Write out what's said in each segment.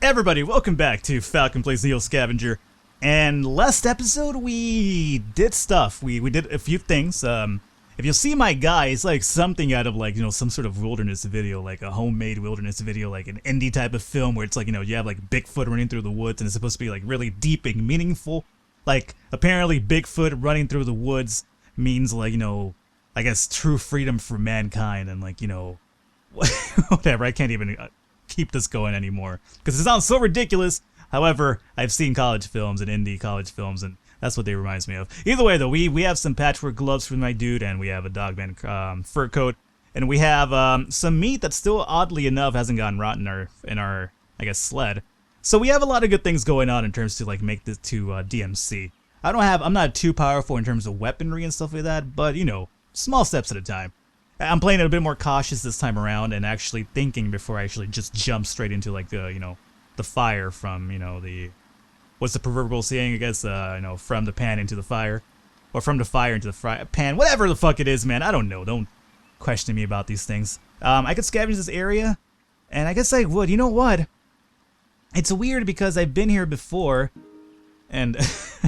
Everybody, welcome back to Falcon Plays NEO Scavenger. And last episode, we did stuff. We did a few things. If you'll see my guy, it's like something out of like, some sort of wilderness video, like a homemade wilderness video, like an indie type of film where it's like, you have like Bigfoot running through the woods and it's supposed to be like really deep and meaningful. Like, apparently Bigfoot running through the woods means like, I guess true freedom for mankind and like, whatever. I can't even keep this going anymore because it sounds so ridiculous. However, I've seen college films and indie college films, and that's what they reminds me of. Either way, though, we have some patchwork gloves for my dude, and we have a dogman fur coat, and we have some meat that still, oddly enough, hasn't gotten rotten in our I guess sled. So we have a lot of good things going on in terms to like make this to DMC. I'm not too powerful in terms of weaponry and stuff like that, but small steps at a time. I'm playing it a bit more cautious this time around and actually thinking before I actually just jump straight into like the fire from what's the proverbial saying, I guess, from the pan into the fire, or from the fire into the pan, whatever the fuck it is, man. I don't know. Don't question me about these things. I could scavenge this area, and I guess I would. You know what? It's weird because I've been here before, and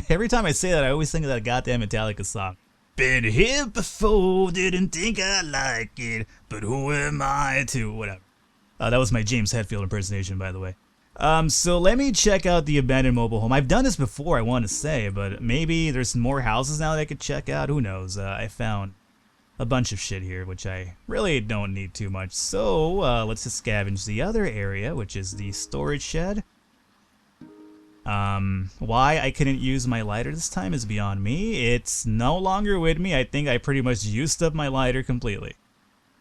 every time I say that, I always think of that goddamn Metallica song. Been here before, didn't think I like it, but who am I to, whatever. That was my James Hetfield impersonation, by the way. So let me check out the abandoned mobile home. I've done this before, I want to say, but maybe there's more houses now that I could check out. Who knows? I found a bunch of shit here, which I really don't need too much. So let's just scavenge the other area, which is the storage shed. Why I couldn't use my lighter this time is beyond me. It's no longer with me. I think I pretty much used up my lighter completely.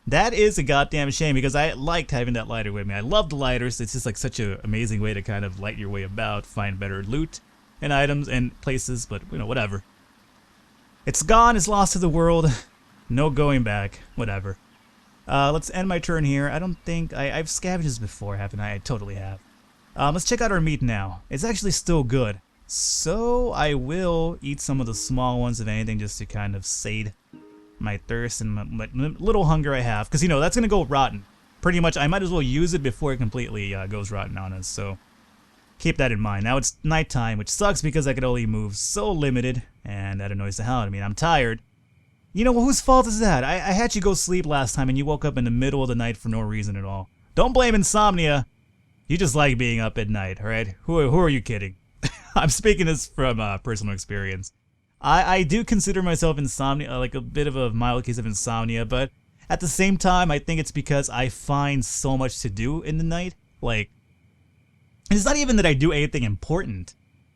That is a goddamn shame because I liked having that lighter with me. I love the lighters. It's just like such an amazing way to kind of light your way about, find better loot and items and places, but whatever. It's gone, it's lost to the world. No going back, whatever. Let's end my turn here. I don't think I've scavenged this before, haven't I? I totally have. Let's check out our meat now. It's actually still good. So I will eat some of the small ones, if anything, just to kind of sate my thirst and my little hunger I have. Because, that's going to go rotten. Pretty much, I might as well use it before it completely goes rotten on us. So keep that in mind. Now it's nighttime, which sucks because I could only move so limited. And that annoys the hell out of me. And I'm tired. Whose fault is that? I had you go sleep last time and you woke up in the middle of the night for no reason at all. Don't blame insomnia. You just like being up at night, alright? Who are you kidding? I'm speaking this from personal experience. I do consider myself insomnia, like a bit of a mild case of insomnia, but at the same time, I think it's because I find so much to do in the night. Like, it's not even that I do anything important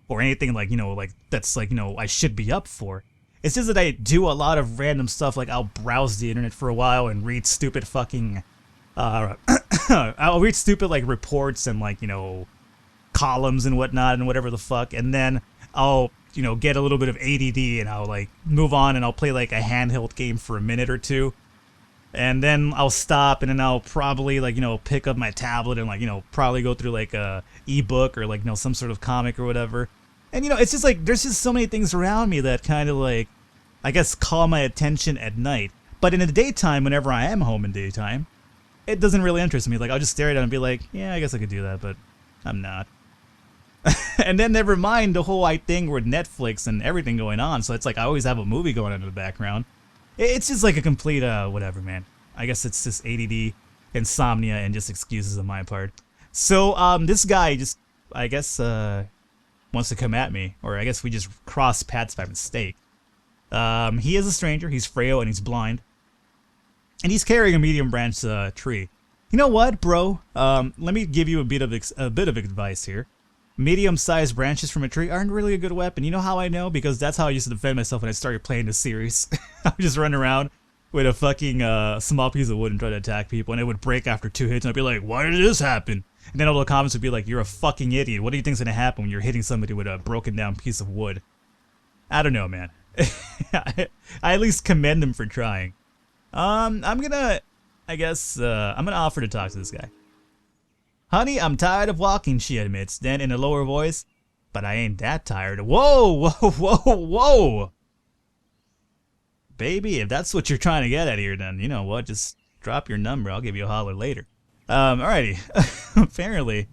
or anything like, like that's like, I should be up for. It's just that I do a lot of random stuff, like I'll browse the internet for a while and read stupid fucking I'll read stupid like reports and like columns and whatnot and whatever the fuck, and then I'll get a little bit of ADD and I'll like move on and I'll play like a handheld game for a minute or two, and then I'll stop and then I'll probably like pick up my tablet and like probably go through like a ebook or like some sort of comic or whatever, and it's just like there's just so many things around me that kind of like I guess call my attention at night, but in the daytime, whenever I am home in daytime, it doesn't really interest me. Like, I'll just stare at it and be like, yeah, I guess I could do that, but I'm not. And then never mind the whole thing with Netflix and everything going on, so it's like I always have a movie going on in the background. It's just like a complete, whatever, man. I guess it's just ADD, insomnia, and just excuses on my part. So, this guy just, I guess, wants to come at me, or I guess we just crossed paths by mistake. He is a stranger, he's frail, and he's blind. And he's carrying a medium branch tree. You know what, bro? Let me give you a bit of advice here. Medium-sized branches from a tree aren't really a good weapon. You know how I know? Because that's how I used to defend myself when I started playing this series. I would just run around with a fucking small piece of wood and try to attack people, and it would break after 2 hits, and I'd be like, why did this happen? And then all the comments would be like, you're a fucking idiot. What do you think's gonna happen when you're hitting somebody with a broken down piece of wood? I don't know, man. I at least commend him for trying. I'm gonna offer to talk to this guy. Honey, I'm tired of walking, she admits, then in a lower voice, but I ain't that tired. Whoa, whoa, whoa, whoa! Baby, if that's what you're trying to get at here, then you know what, just drop your number, I'll give you a holler later. Alrighty. Apparently,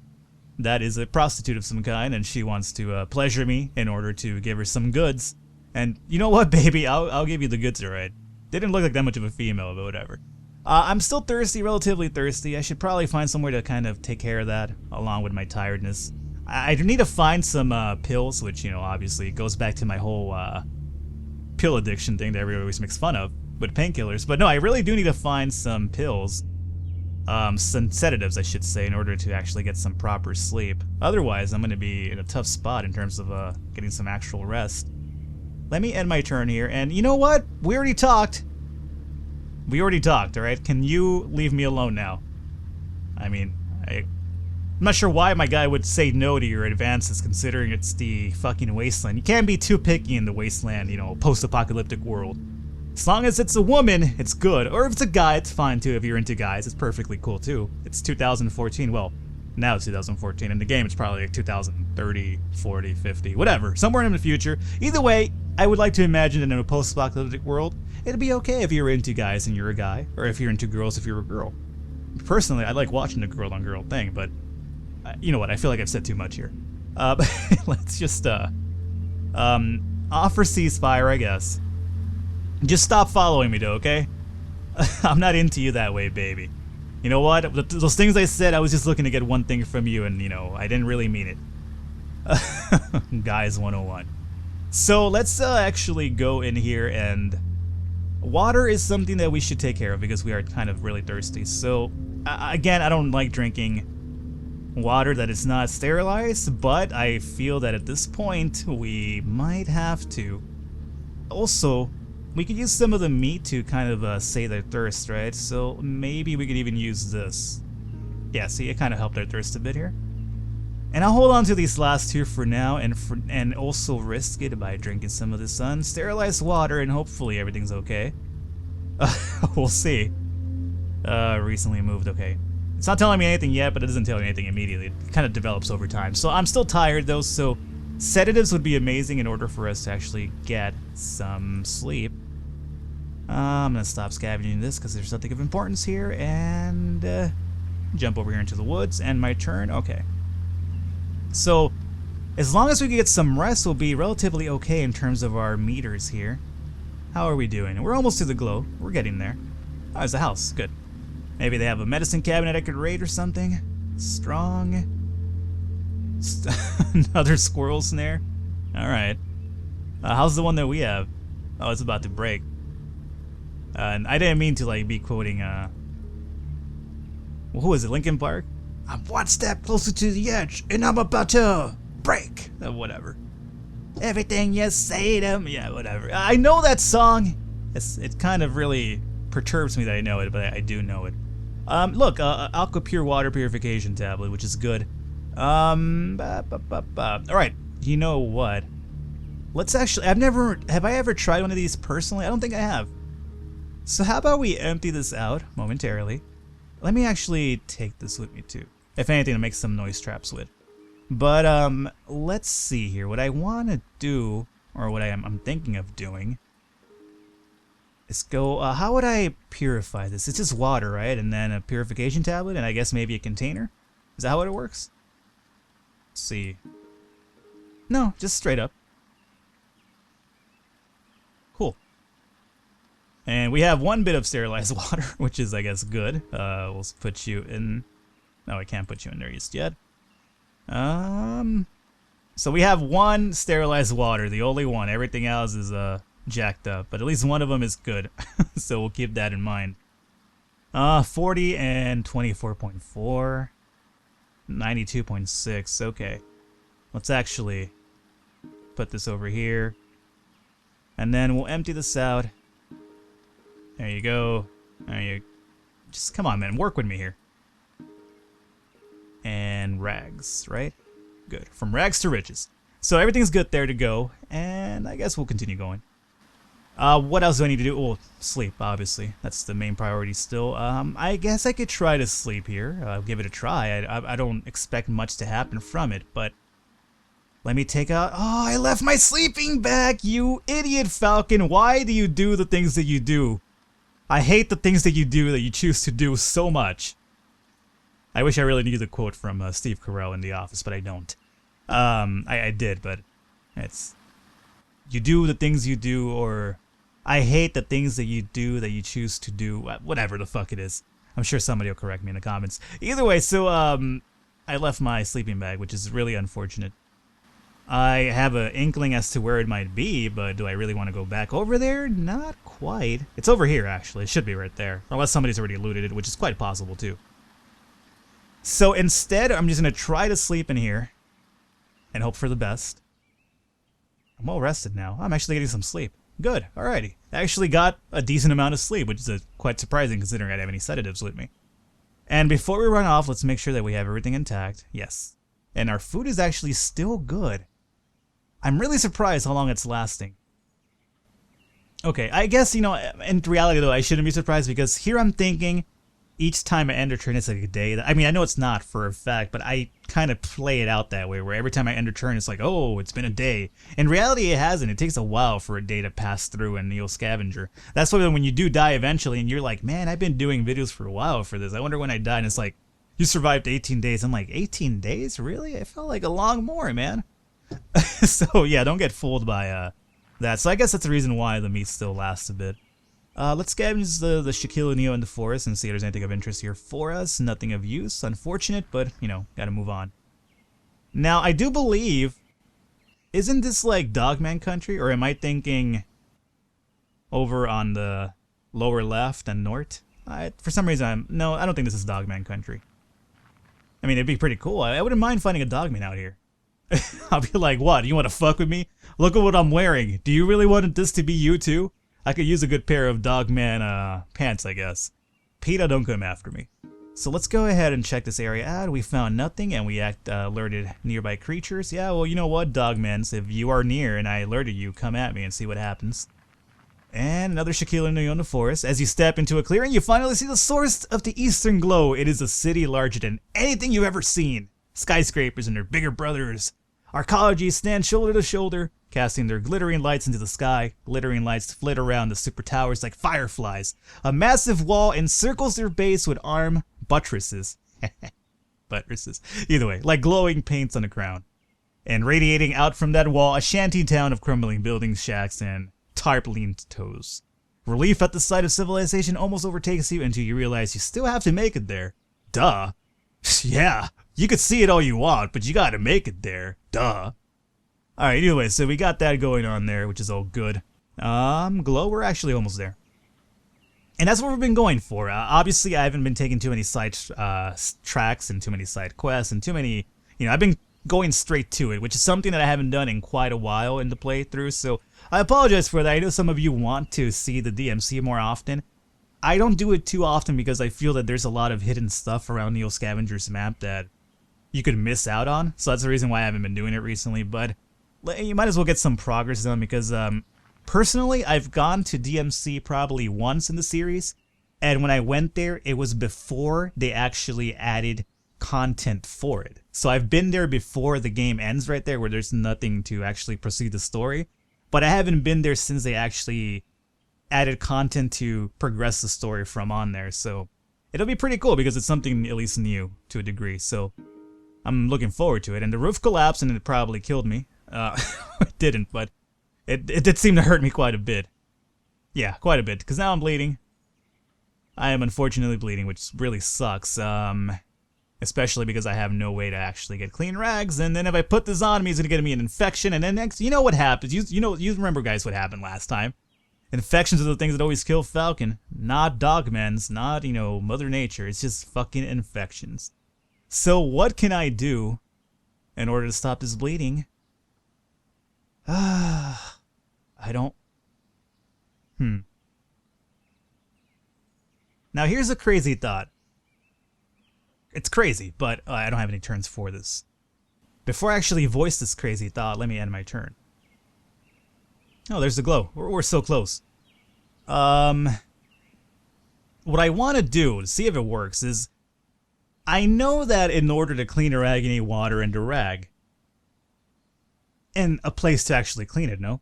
that is a prostitute of some kind, and she wants to pleasure me in order to give her some goods. And you know what, baby? I'll give you the goods, alright. They didn't look like that much of a female, but whatever. I'm still thirsty, relatively thirsty. I should probably find somewhere to kind of take care of that, along with my tiredness. I need to find some pills, which, you know, obviously goes back to my whole pill addiction thing that everybody always makes fun of with painkillers. But no, I really do need to find some pills. Some sedatives, I should say, in order to actually get some proper sleep. Otherwise, I'm going to be in a tough spot in terms of getting some actual rest. Let me end my turn here, and you know what? We already talked. Alright? Can you leave me alone now? I mean, I'm not sure why my guy would say no to your advances, considering it's the fucking wasteland. You can't be too picky in the wasteland, you know, post-apocalyptic world. As long as it's a woman, it's good. Or if it's a guy, it's fine too. If you're into guys, it's perfectly cool too. It's 2014. Well, now it's 2014. In the game, it's probably like 2030, 40, 50, whatever. Somewhere in the future. Either way, I would like to imagine that in a post-apocalyptic world, it'd be okay if you're into guys and you're a guy. Or if you're into girls if you're a girl. Personally, I like watching the girl-on-girl thing, but you know what? I feel like I've said too much here. But let's just offer ceasefire, I guess. Just stop following me, though, okay? I'm not into you that way, baby. You know what? Those things I said, I was just looking to get one thing from you, and, you know, I didn't really mean it. Guys 101. So, let's actually go in here, and water is something that we should take care of, because we are kind of really thirsty. So, again, I don't like drinking water that is not sterilized, but I feel that at this point, we might have to. Also, we could use some of the meat to kind of say their thirst, right? So maybe we could even use this. Yeah, see, it kind of helped our thirst a bit here. And I'll hold on to these last two for now, and also risk it by drinking some of this unsterilized water, and hopefully everything's okay. We'll see. Recently moved, okay. It's not telling me anything yet, but it doesn't tell me anything immediately. It kind of develops over time. So I'm still tired though, so sedatives would be amazing in order for us to actually get some sleep. I'm gonna stop scavenging this because there's something of importance here, and jump over here into the woods, and my turn. Okay. So, as long as we can get some rest, we'll be relatively okay in terms of our meters here. How are we doing? We're almost to the glow. We're getting there. Oh, there's a house. Good. Maybe they have a medicine cabinet I could raid or something. Strong. Another squirrel snare. Alright. How's the one that we have? Oh, it's about to break. And I didn't mean to like be quoting who was it, Linkin Park? I'm one step closer to the edge and I'm about to break. Whatever. Everything you say to me. Yeah, whatever. I know that song. It kind of really perturbs me that I know it, but I do know it. Look, Aqua Pure Water Purification Tablet, which is good. Alright, you know what? Let's actually, have I ever tried one of these personally? I don't think I have. So how about we empty this out momentarily? Let me actually take this with me too. If anything, to make some noise traps with. But, let's see here. What I want to do, or what I'm thinking of doing, is go, how would I purify this? It's just water, right? And then a purification tablet, and I guess maybe a container? Is that how it works? Let's see. No, just straight up. Cool. And we have one bit of sterilized water, which is, I guess, good. We'll put you in... No, I can't put you in there just yet. So we have one sterilized water, the only one. Everything else is jacked up, but at least one of them is good. So we'll keep that in mind. 40 and 24.4. 92.6. Okay. Let's actually put this over here. And then we'll empty this out. There you go. There you... Just come on, man. Work with me here. And rags, right? Good. From rags to riches. So everything's good there to go. And I guess we'll continue going. What else do I need to do? Oh, sleep, obviously. That's the main priority still. I guess I could try to sleep here. I'll give it a try. I don't expect much to happen from it, but... Let me take out... Oh, I left my sleeping bag, you idiot Falcon. Why do you do the things that you do? I hate the things that you do that you choose to do so much. I wish I really knew the quote from Steve Carell in The Office, but I don't. I did, but it's... You do the things you do, or... I hate the things that you do that you choose to do. Whatever the fuck it is. I'm sure somebody will correct me in the comments. Either way, so, I left my sleeping bag, which is really unfortunate. I have an inkling as to where it might be, but do I really want to go back over there? Not quite. It's over here, actually. It should be right there. Unless somebody's already looted it, which is quite possible, too. So instead, I'm just going to try to sleep in here and hope for the best. I'm all rested now. I'm actually getting some sleep. Good. Alrighty. I actually got a decent amount of sleep, which is quite surprising considering I didn't have any sedatives with me. And before we run off, let's make sure that we have everything intact. Yes. And our food is actually still good. I'm really surprised how long it's lasting. Okay, I guess, you know, in reality though, I shouldn't be surprised because here I'm thinking each time I end a turn it's like a day. I mean, I know it's not for a fact, but I kind of play it out that way where every time I end a turn it's like, oh, it's been a day. In reality, it hasn't. It takes a while for a day to pass through in NEO Scavenger. That's why when you do die eventually and you're like, man, I've been doing videos for a while for this. I wonder when I die, and it's like, you survived 18 days. I'm like, 18 days? Really? It felt like a long more, man. So yeah, don't get fooled by that. So I guess that's the reason why the meat still lasts a bit. Let's scavenge the Shaquille Neo in the forest and see if there's anything of interest here for us. Nothing of use. Unfortunate, but, you know, gotta move on. Now, I do believe... Isn't this like Dogman country? Or am I thinking over on the lower left and north? For some reason, no, I don't think this is Dogman country. I mean, it'd be pretty cool. I wouldn't mind finding a Dogman out here. I'll be like, what? You want to fuck with me? Look at what I'm wearing. Do you really want this to be you too? I could use a good pair of Dogman pants, I guess. PETA, don't come after me. So let's go ahead and check this area out. We found nothing and we alerted nearby creatures. Yeah, well, you know what, Dogmans? If you are near and I alerted you, come at me and see what happens. And another Shaquille Neo in the forest. As you step into a clearing, you finally see the source of the eastern glow. It is a city larger than anything you've ever seen. Skyscrapers and their bigger brothers. Arcologies stand shoulder to shoulder, casting their glittering lights into the sky. Glittering lights flit around the super towers like fireflies. A massive wall encircles their base with arm buttresses. Buttresses. Either way, like glowing paints on the crown. And radiating out from that wall, a shanty town of crumbling buildings, shacks, and tarpaulin toes. Relief at the sight of civilization almost overtakes you until you realize you still have to make it there. Duh. Yeah, you could see it all you want, but you gotta make it there. Duh. Alright, anyway, so we got that going on there, which is all good. Glow, we're actually almost there. And that's what we've been going for. Obviously, I haven't been taking too many side tracks and too many side quests and too many... You know, I've been going straight to it, which is something that I haven't done in quite a while in the playthrough, so I apologize for that. I know some of you want to see the DMC more often. I don't do it too often because I feel that there's a lot of hidden stuff around NEO Scavenger's map that you could miss out on, so that's the reason why I haven't been doing it recently, but you might as well get some progress done because, personally, I've gone to DMC probably once in the series, and when I went there, it was before they actually added content for it. So I've been there before the game ends right there, where there's nothing to actually proceed the story, but I haven't been there since they actually added content to progress the story from on there, so it'll be pretty cool because it's something at least new to a degree, so I'm looking forward to it. And the roof collapsed and it probably killed me. It didn't, but it did seem to hurt me quite a bit. Yeah, quite a bit, because now I'm bleeding. I am unfortunately bleeding, which really sucks, especially because I have no way to actually get clean rags, and then if I put this on me, it's gonna get me an infection, and then next, you know what happens, you remember, guys, what happened last time. Infections are the things that always kill Falcon, not Dogmans, not, you know, Mother Nature. It's just fucking infections. So what can I do in order to stop this bleeding? I don't... Now here's a crazy thought. It's crazy, but I don't have any turns for this. Before I actually voice this crazy thought, let me end my turn. Oh, there's the glow. We're so close. What I want to do, to see if it works, is... I know that in order to clean a rag, you need water and a rag. And a place to actually clean it, no?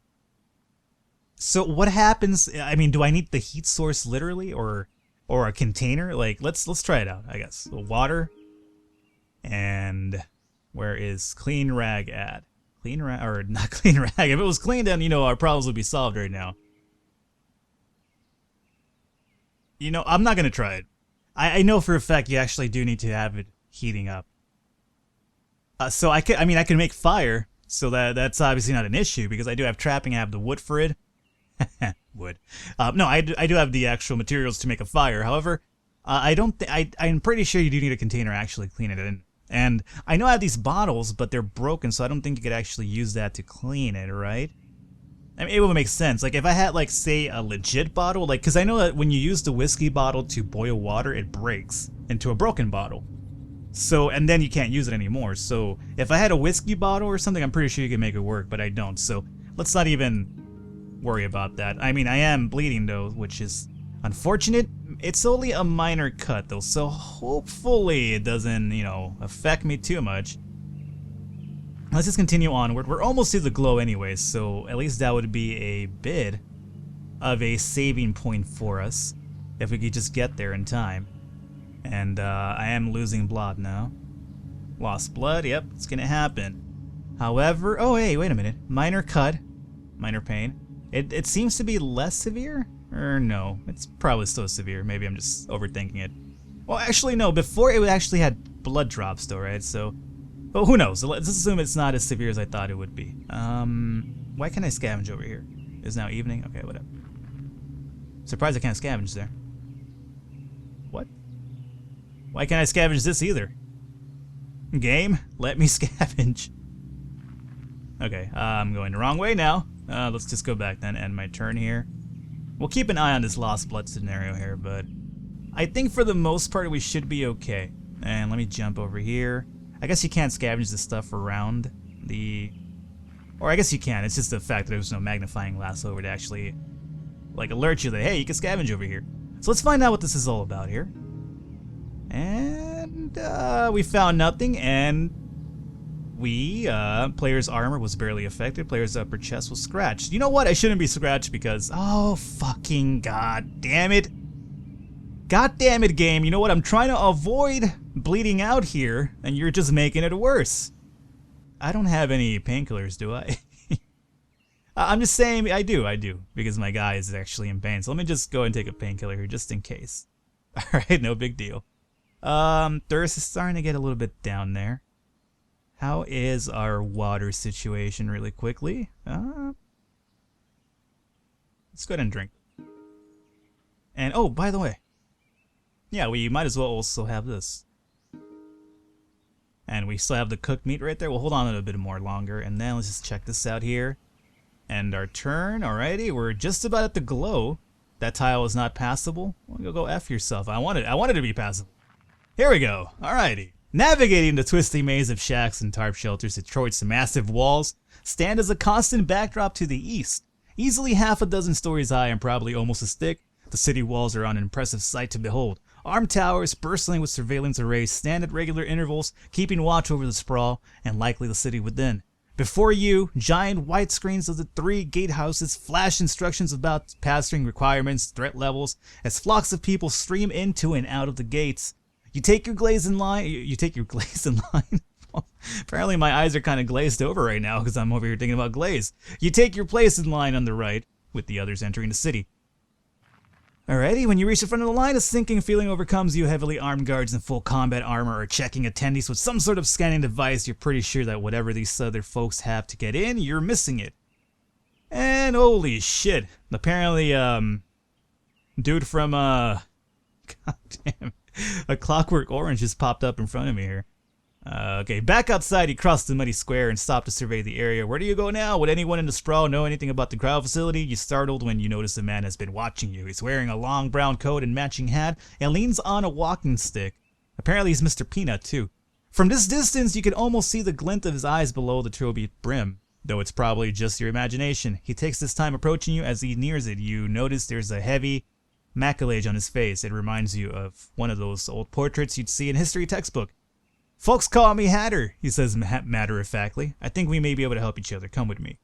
So what happens... I mean, do I need the heat source literally, or a container? Like, let's try it out, I guess. Water, And where is clean rag at? Clean rag, or not clean rag. If it was clean, then, you know, our problems would be solved right now. You know, I'm not going to try it. I know for a fact you actually do need to have it heating up. So I can make fire, so that's obviously not an issue because I do have trapping. I have the wood for it. Wood. No, I do have the actual materials to make a fire. However, I'm pretty sure you do need a container to actually clean it in. And I know I have these bottles, but they're broken, so I don't think you could actually use that to clean it, right? I mean, it would make sense. Like, if I had, like, say, a legit bottle, like, because I know that when you use the whiskey bottle to boil water, it breaks into a broken bottle. So, and then you can't use it anymore. So, if I had a whiskey bottle or something, I'm pretty sure you could make it work, but I don't. So, let's not even worry about that. I mean, I am bleeding, though, which is unfortunate. It's only a minor cut, though, so hopefully it doesn't, you know, affect me too much. Let's just continue onward. We're almost to the glow anyways, so at least that would be a bit of a saving point for us if we could just get there in time. And I am losing blood now. Lost blood, yep, it's gonna happen. However, oh hey, wait a minute. Minor cut, minor pain. It seems to be less severe? Or no, it's probably still severe. Maybe I'm just overthinking it. Well, actually no, before it actually had blood drops though, right? So, well, who knows? Let's assume it's not as severe as I thought it would be. Why can't I scavenge over here? It's now evening? Okay, whatever. Surprised I can't scavenge there. What? Why can't I scavenge this either? Game, let me scavenge. Okay, I'm going the wrong way now. Let's just go back then, end my turn here. We'll keep an eye on this lost blood scenario here, but I think for the most part we should be okay. And let me jump over here. I guess you can't scavenge the stuff around the... Or I guess you can, it's just the fact that there's no magnifying glass over to actually like alert you that, hey, you can scavenge over here. So let's find out what this is all about here. And we found nothing, and player's armor was barely affected, player's upper chest was scratched. You know what, I shouldn't be scratched because, oh fucking god damn it. God damn it, game, you know what, I'm trying to avoid bleeding out here, and you're just making it worse. I don't have any painkillers, do I? I'm just saying, I do, because my guy is actually in pain, so let me just go and take a painkiller here, just in case. Alright, no big deal. Thirst is starting to get a little bit down there. How is our water situation really quickly? Let's go ahead and drink. And, oh, by the way. Yeah, we might as well also have this. And we still have the cooked meat right there. We'll hold on a little bit more longer. And then let's just check this out here. And our turn, alrighty. We're just about at the glow. That tile is not passable. Well, go F yourself. I wanted it to be passable. Here we go. Alrighty. Navigating the twisty maze of shacks and tarp shelters, Detroit's massive walls stand as a constant backdrop to the east. Easily half a dozen stories high and probably almost as thick, the city walls are an impressive sight to behold. Armed towers, bristling with surveillance arrays, stand at regular intervals, keeping watch over the sprawl and likely the city within. Before you, giant white screens of the 3 gatehouses flash instructions about passing requirements, threat levels, as flocks of people stream into and out of the gates. You take your glaze in line. You take your glaze in line. Apparently my eyes are kind of glazed over right now because I'm over here thinking about glaze. You take your place in line on the right, with the others entering the city. Alrighty, when you reach the front of the line, a sinking feeling overcomes you. Heavily armed guards in full combat armor are checking attendees with some sort of scanning device. You're pretty sure that whatever these other folks have to get in, you're missing it. And holy shit. Apparently, dude from, God damn, A Clockwork Orange just popped up in front of me here. Okay, back outside, he crossed the muddy square and stopped to survey the area. Where do you go now? Would anyone in the sprawl know anything about the crowd facility? You're startled when you notice a man has been watching you. He's wearing a long brown coat and matching hat and leans on a walking stick. Apparently he's Mr. Peanut, too. From this distance, you can almost see the glint of his eyes below the trilby brim, though it's probably just your imagination. He takes his time approaching you. As he nears it, you notice there's a heavy maculae on his face. It reminds you of one of those old portraits you'd see in history textbook. Folks call me Hatter, he says matter-of-factly. I think we may be able to help each other. Come with me.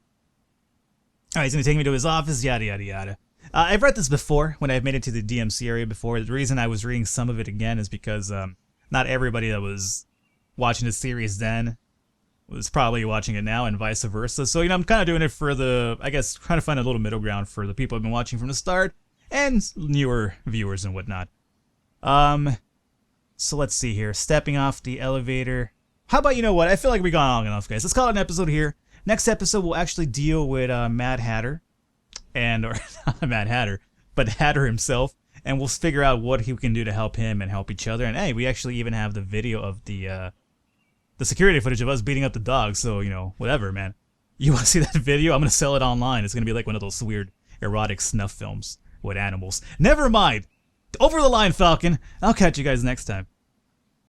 Alright, he's going to take me to his office, yada yada yada. I've read this before, when I've made it to the DMC area before. The reason I was reading some of it again is because not everybody that was watching the series then was probably watching it now, and vice versa. So, I'm kind of doing it for the, I guess, trying to find a little middle ground for the people who've been watching from the start and newer viewers and whatnot. So let's see here. Stepping off the elevator. How about, you know what? I feel like we gone long enough, guys. Let's call it an episode here. Next episode, we'll actually deal with Mad Hatter. Or not Mad Hatter, but Hatter himself. And we'll figure out what he can do to help him and help each other. And hey, we actually even have the video of the security footage of us beating up the dog. So, whatever, man. You want to see that video? I'm going to sell it online. It's going to be like one of those weird erotic snuff films with animals. Never mind. Over the line, Falcon. I'll catch you guys next time.